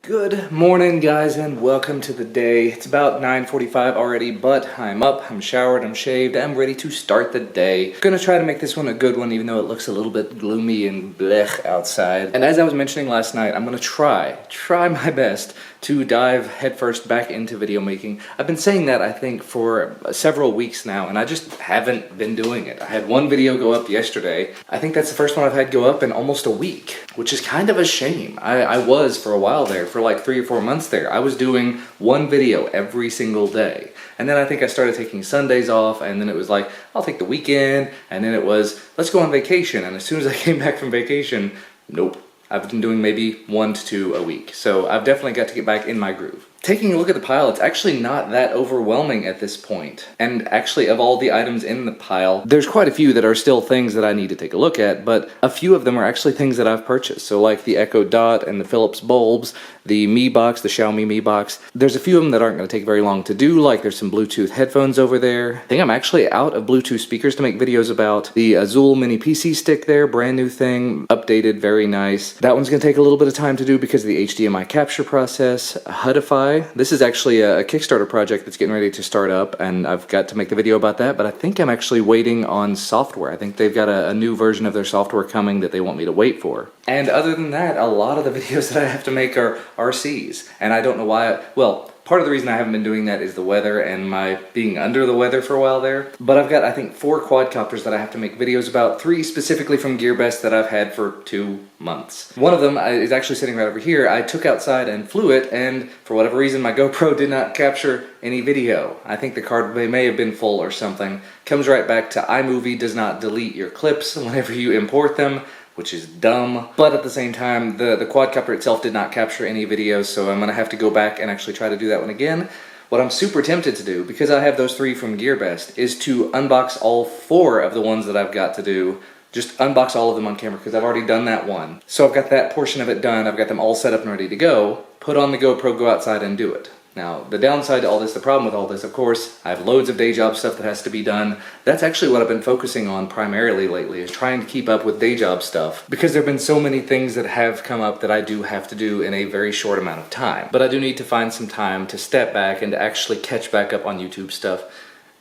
Good morning, guys, and welcome to the day. It's about 9:45 already, but I'm up, I'm showered, I'm shaved, I'm ready to start the day. Gonna try to make this one a good one, even though it looks a little bit gloomy and blech outside. And as I was mentioning last night, I'm gonna try my best to dive headfirst back into video making. I've been saying that, I think, for several weeks now, and I just haven't been doing it. I had one video go up yesterday. I think that's the first one I've had go up in almost a week, which is kind of a shame. I was for a while there, for like 3 or 4 months there. I was doing one video every single day. And then I think I started taking Sundays off, and then it was like, I'll take the weekend, and then it was, let's go on vacation. And as soon as I came back from vacation, nope. I've been doing maybe 1 to 2 a week. So I've definitely got to get back in my groove. Taking a look at the pile, it's actually not that overwhelming at this point. And actually, of all the items in the pile, there's quite a few that are still things that I need to take a look at, but a few of them are actually things that I've purchased. So like the Echo Dot and the Philips bulbs, the Mi Box, the Xiaomi Mi Box. There's a few of them that aren't going to take very long to do, like there's some Bluetooth headphones over there. I think I'm actually out of Bluetooth speakers to make videos about. The Azul Mini PC stick there, brand new thing, updated, very nice. That one's going to take a little bit of time to do because of the HDMI capture process. Hudify. This is actually a Kickstarter project that's getting ready to start up, and I've got to make the video about that, but I think I'm actually waiting on software. I think they've got a new version of their software coming that they want me to wait for. And other than that, a lot of the videos that I have to make are RCs, and I don't know why. Well, part of the reason I haven't been doing that is the weather and my being under the weather for a while there. But I've got, I think, 4 quadcopters that I have to make videos about, 3 specifically from GearBest that I've had for 2 months. One of them is actually sitting right over here. I took outside and flew it, and for whatever reason, my GoPro did not capture any video. I think the card may have been full or something. Comes right back to iMovie does not delete your clips whenever you import them, which is dumb. But at the same time, the quadcopter itself did not capture any videos, so I'm gonna have to go back and actually try to do that one again. What I'm super tempted to do, because I have those 3 from GearBest, is to unbox all 4 of the ones that I've got to do. Just unbox all of them on camera, because I've already done that one. So I've got that portion of it done, I've got them all set up and ready to go, put on the GoPro, go outside and do it. Now, the downside to all this, the problem with all this, of course, I have loads of day job stuff that has to be done. That's actually what I've been focusing on primarily lately, is trying to keep up with day job stuff, because there have been so many things that have come up that I do have to do in a very short amount of time. But I do need to find some time to step back and to actually catch back up on YouTube stuff.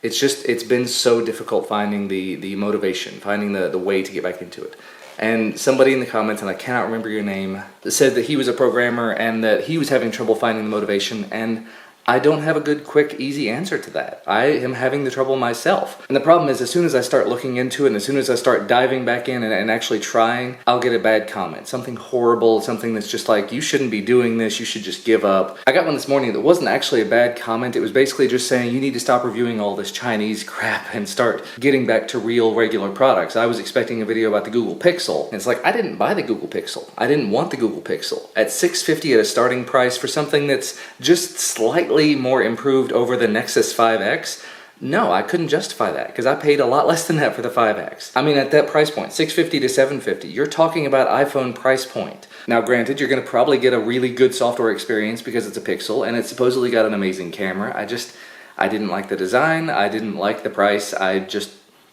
It's been so difficult finding the motivation, finding the way to get back into it. And somebody in the comments, and I cannot remember your name, said that he was a programmer and that he was having trouble finding the motivation, and I don't have a good, quick, easy answer to that. I am having the trouble myself. And the problem is, as soon as I start looking into it, and as soon as I start diving back in and actually trying, I'll get a bad comment. Something horrible, something that's just like, you shouldn't be doing this, you should just give up. I got one this morning that wasn't actually a bad comment. It was basically just saying, you need to stop reviewing all this Chinese crap and start getting back to real, regular products. I was expecting a video about the Google Pixel. And it's like, I didn't buy the Google Pixel. I didn't want the Google Pixel. At $650 at a starting price for something that's just slightly more improved over the Nexus 5X, no, I couldn't justify that, because I paid a lot less than that for the 5X. I mean, at that price point, $650 to $750, you're talking about iPhone price point. Now granted, you're going to probably get a really good software experience because it's a Pixel, and it's supposedly got an amazing camera. I didn't like the design, I didn't like the price,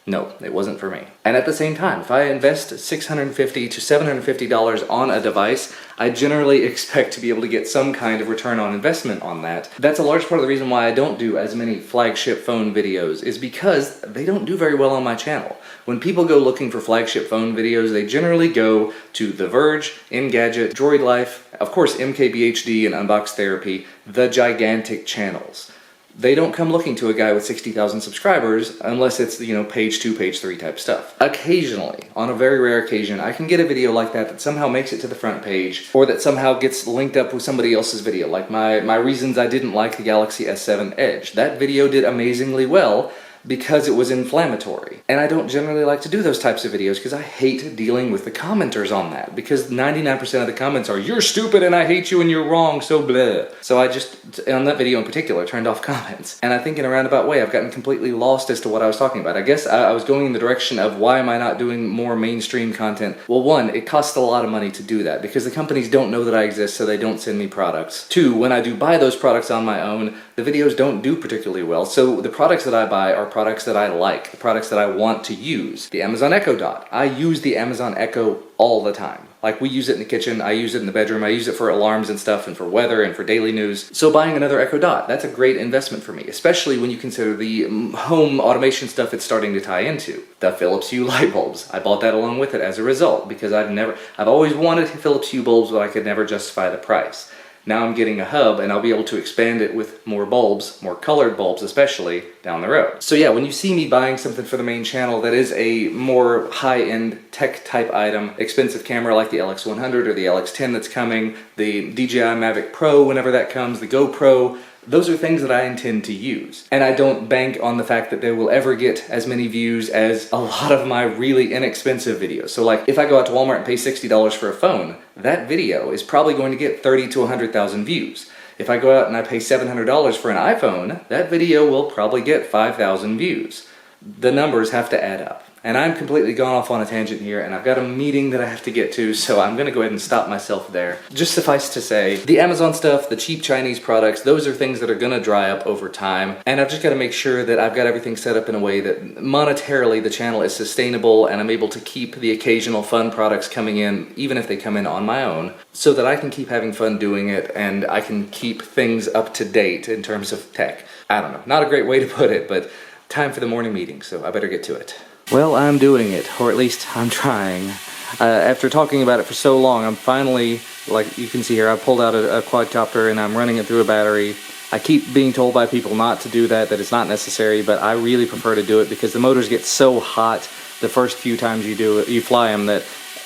no, it wasn't for me. And at the same time, if I invest $650 to $750 on a device, I generally expect to be able to get some kind of return on investment on that. That's a large part of the reason why I don't do as many flagship phone videos, is because they don't do very well on my channel. When people go looking for flagship phone videos, they generally go to The Verge, Engadget, Droid Life, of course MKBHD and Unbox Therapy, the gigantic channels. They don't come looking to a guy with 60,000 subscribers unless it's, you know, page 2, page 3 type stuff. Occasionally, on a very rare occasion, I can get a video like that somehow makes it to the front page, or that somehow gets linked up with somebody else's video, like my reasons I didn't like the Galaxy S7 Edge. That video did amazingly well, because it was inflammatory. And I don't generally like to do those types of videos because I hate dealing with the commenters on that, because 99% of the comments are, you're stupid and I hate you and you're wrong, so bleh. So I just, on that video in particular, turned off comments. And I think in a roundabout way I've gotten completely lost as to what I was talking about. I guess I was going in the direction of, why am I not doing more mainstream content? Well, 1, it costs a lot of money to do that because the companies don't know that I exist, so they don't send me products. 2, when I do buy those products on my own, the videos don't do particularly well, so the products that I buy are products that I like, the products that I want to use. The Amazon Echo Dot. I use the Amazon Echo all the time. Like, we use it in the kitchen, I use it in the bedroom, I use it for alarms and stuff, and for weather, and for daily news. So buying another Echo Dot, that's a great investment for me, especially when you consider the home automation stuff it's starting to tie into. The Philips Hue light bulbs. I bought that along with it as a result, because I've always wanted Philips Hue bulbs, but I could never justify the price. Now I'm getting a hub, and I'll be able to expand it with more bulbs, more colored bulbs especially, down the road. So yeah, when you see me buying something for the main channel that is a more high-end tech type item, expensive camera like the LX100 or the LX10 that's coming, the DJI Mavic Pro whenever that comes, the GoPro, those are things that I intend to use. And I don't bank on the fact that they will ever get as many views as a lot of my really inexpensive videos. So like, if I go out to Walmart and pay $60 for a phone, that video is probably going to get 30 to 100,000 views. If I go out and I pay $700 for an iPhone, that video will probably get 5,000 views. The numbers have to add up. And I'm completely gone off on a tangent here, and I've got a meeting that I have to get to, so I'm gonna go ahead and stop myself there. Just suffice to say, the Amazon stuff, the cheap Chinese products, those are things that are gonna dry up over time, and I've just gotta make sure that I've got everything set up in a way that monetarily the channel is sustainable, and I'm able to keep the occasional fun products coming in, even if they come in on my own, so that I can keep having fun doing it, and I can keep things up to date in terms of tech. I don't know, not a great way to put it, but time for the morning meeting, so I better get to it. Well, I'm doing it, or at least I'm trying. After talking about it for so long, I'm finally, like you can see here, I pulled out a quadcopter and I'm running it through a battery. I keep being told by people not to do that it's not necessary, but I really prefer to do it because the motors get so hot the first few times you fly them, that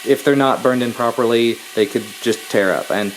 if they're not burned in properly, they could just tear up. And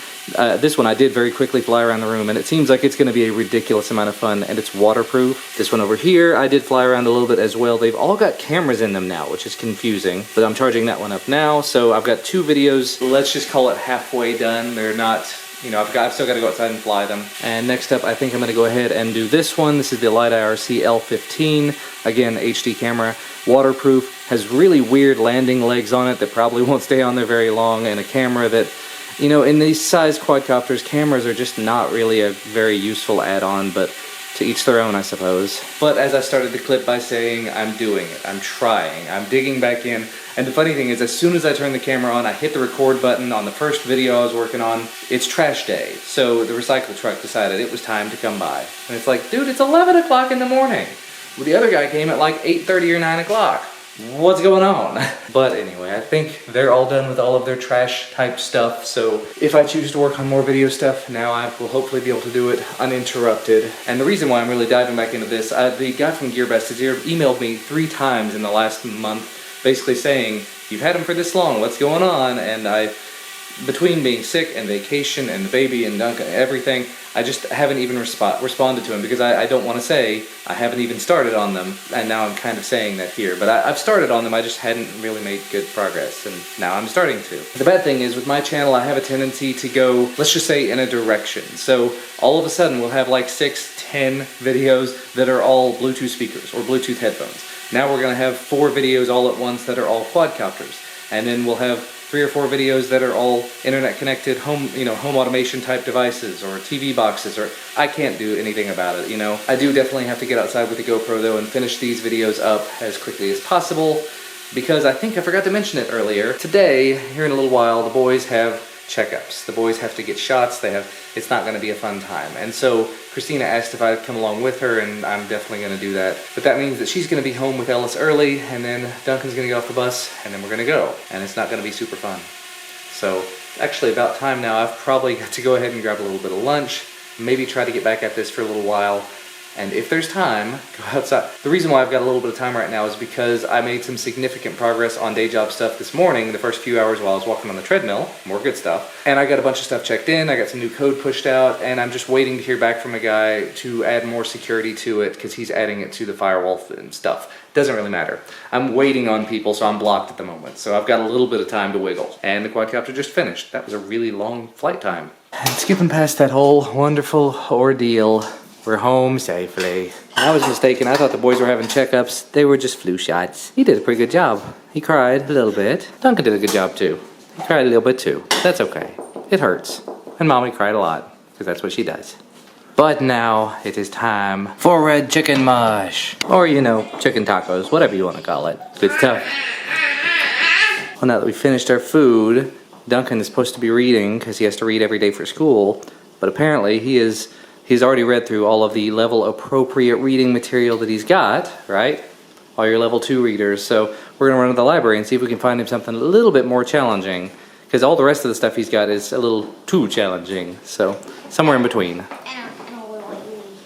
this one I did very quickly fly around the room, and it seems like it's going to be a ridiculous amount of fun, and it's waterproof. This one over here I did fly around a little bit as well. They've all got cameras in them now, which is confusing, but I'm charging that one up now. So I've got 2 videos, let's just call it halfway done. They're not, you know, I've still got to go outside and fly them. And next up, I think I'm going to go ahead and do this one. This is the Light IRC L15. Again, HD camera, waterproof, has really weird landing legs on it that probably won't stay on there very long, and a camera that, you know, in these size quadcopters, cameras are just not really a very useful add-on, but to each their own, I suppose. But as I started the clip by saying, I'm doing it, I'm trying, I'm digging back in. And the funny thing is, as soon as I turn the camera on, I hit the record button on the first video I was working on, it's trash day. So the recycle truck decided it was time to come by. And it's like, dude, it's 11 o'clock in the morning. Well, the other guy came at like 8:30 or 9 o'clock. What's going on? But anyway, I think they're all done with all of their trash type stuff, so if I choose to work on more video stuff, now I will hopefully be able to do it uninterrupted. And the reason why I'm really diving back into this, the guy from GearBest has emailed me 3 times in the last month, basically saying, you've had them for this long, what's going on? And between being sick and vacation and the baby and Duncan and everything, I just haven't even responded to him, because I don't want to say I haven't even started on them, and now I'm kind of saying that here. But I've started on them, I just hadn't really made good progress, and now I'm starting to. The bad thing is, with my channel, I have a tendency to go, let's just say, in a direction. So all of a sudden, we'll have like 6, 10 videos that are all Bluetooth speakers or Bluetooth headphones. Now we're going to have 4 videos all at once that are all quadcopters. And then we'll have 3 or 4 videos that are all internet connected home automation type devices or TV boxes, or I can't do anything about it, you know. I do definitely have to get outside with the GoPro though and finish these videos up as quickly as possible, because I think I forgot to mention it earlier. Today, here in a little while, the boys have checkups. The boys have to get shots. It's not going to be a fun time. And so Christina asked if I'd come along with her, and I'm definitely going to do that. But that means that she's going to be home with Ellis early, and then Duncan's going to get off the bus, and then we're going to go. And it's not going to be super fun. So actually about time now. I've probably got to go ahead and grab a little bit of lunch, maybe try to get back at this for a little while. And if there's time, go outside. The reason why I've got a little bit of time right now is because I made some significant progress on day job stuff this morning, the first few hours while I was walking on the treadmill, more good stuff. And I got a bunch of stuff checked in, I got some new code pushed out, and I'm just waiting to hear back from a guy to add more security to it, because he's adding it to the firewall and stuff. Doesn't really matter. I'm waiting on people, so I'm blocked at the moment. So I've got a little bit of time to wiggle. And the quadcopter just finished. That was a really long flight time. And skipping past that whole wonderful ordeal, we're home safely. I was mistaken. I thought the boys were having checkups. They were just flu shots. He did a pretty good job. He cried a little bit. Duncan did a good job too. He cried a little bit too. That's okay. It hurts. And Mommy cried a lot, because that's what she does. But now it is time for red chicken mush. Or, you know, chicken tacos, whatever you want to call it. Good stuff. Well, now that we finished our food, Duncan is supposed to be reading because he has to read every day for school, but apparently he's already read through all of the level appropriate reading material that he's got, right? All your level 2 readers. So we're gonna run to the library and see if we can find him something a little bit more challenging, because all the rest of the stuff he's got is a little too challenging. So somewhere in between.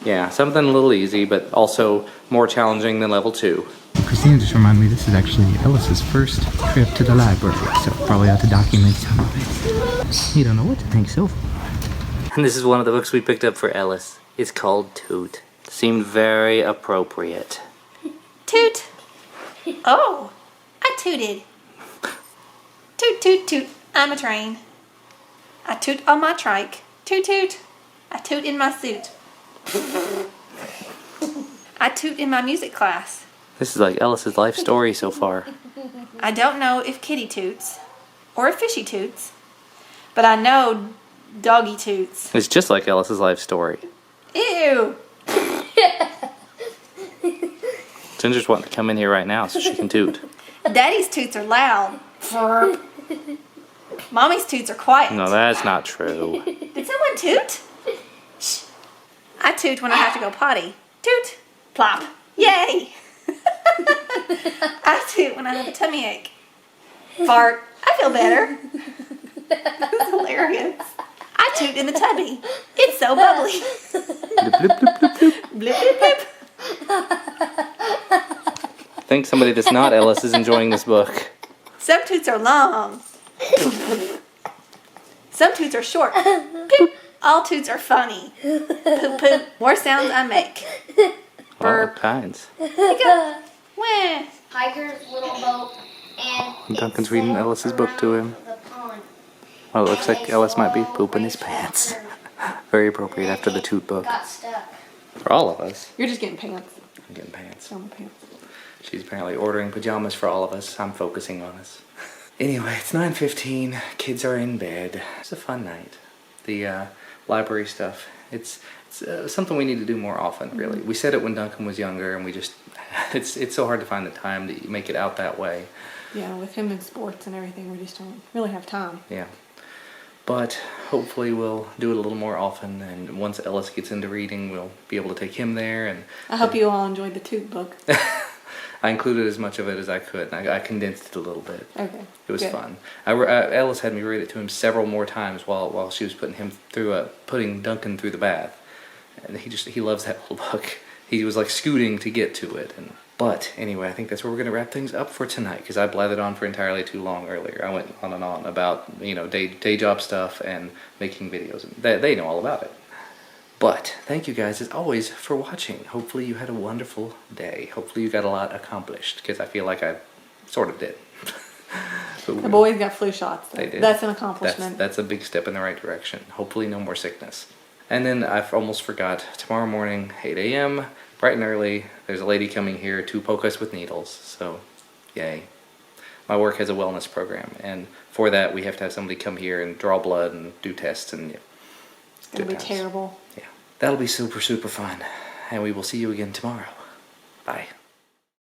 Yeah, something a little easy, but also more challenging than level 2. Christina just reminded me this is actually Ellis's first trip to the library, so probably have to document some of it. You don't know what to think so far. And this is one of the books we picked up for Ellis. It's called Toot. Seemed very appropriate. Toot! Oh, I tooted. Toot, toot, toot. I'm a train. I toot on my trike. Toot, toot. I toot in my suit. I toot in my music class. This is like Ellis's life story so far. I don't know if kitty toots or if fishy toots, but I know doggy toots. It's just like Ellis's life story. Ew! Ginger's wanting to come in here right now so she can toot. Daddy's toots are loud. Mommy's toots are quiet. No, that's not true. Did someone toot? Shh. I toot when I have to go potty. Toot. Plop. Yay! I toot when I have a tummy ache. Fart. I feel better. That's hilarious. I toot in the tubby. It's so bubbly. Bloop, bloop, bloop, bloop, bloop. Blip, blip, blip. I think somebody that's not Ellis is enjoying this book. Some toots are long. Some toots are short. Poop. All toots are funny. Poop, poop. More sounds I make. All kinds. Go. Wah. Hiker's little boat and Duncan's reading Ellis's book to him. Well, it looks like Ellis might be pooping his pants. Very appropriate after the Toot book. got stuck. For all of us. You're just getting pants. I'm getting pants. Oh, pants. She's apparently ordering pajamas for all of us. I'm focusing on us. Anyway, it's 9:15. Kids are in bed. It's a fun night. The library stuff. It's something we need to do more often, really. We said it when Duncan was younger, and we just... It's so hard to find the time to make it out that way. Yeah, with him in sports and everything, we just don't really have time. Yeah. But hopefully we'll do it a little more often, and once Ellis gets into reading, we'll be able to take him there. And I hope you all enjoyed the Toot book. I included as much of it as I could. I condensed it a little bit. Okay. It was good. fun. Ellis had me read it to him several more times while she was putting Duncan through the bath, and he loves that whole book. He was like scooting to get to it. But anyway, I think that's where we're going to wrap things up for tonight, because I blathered on for entirely too long earlier. I went on and on about day job stuff and making videos. They know all about it. But thank you guys as always for watching. Hopefully you had a wonderful day. Hopefully you got a lot accomplished, because I feel like I sort of did. The boys got flu shots. They did. That's an accomplishment. That's a big step in the right direction. Hopefully no more sickness. And then I almost forgot, tomorrow morning, 8 a.m., bright and early, there's a lady coming here to poke us with needles. So, yay. My work has a wellness program, and for that we have to have somebody come here and draw blood and do tests. And It'll be terrible. Yeah. That'll be super, super fun. And we will see you again tomorrow. Bye.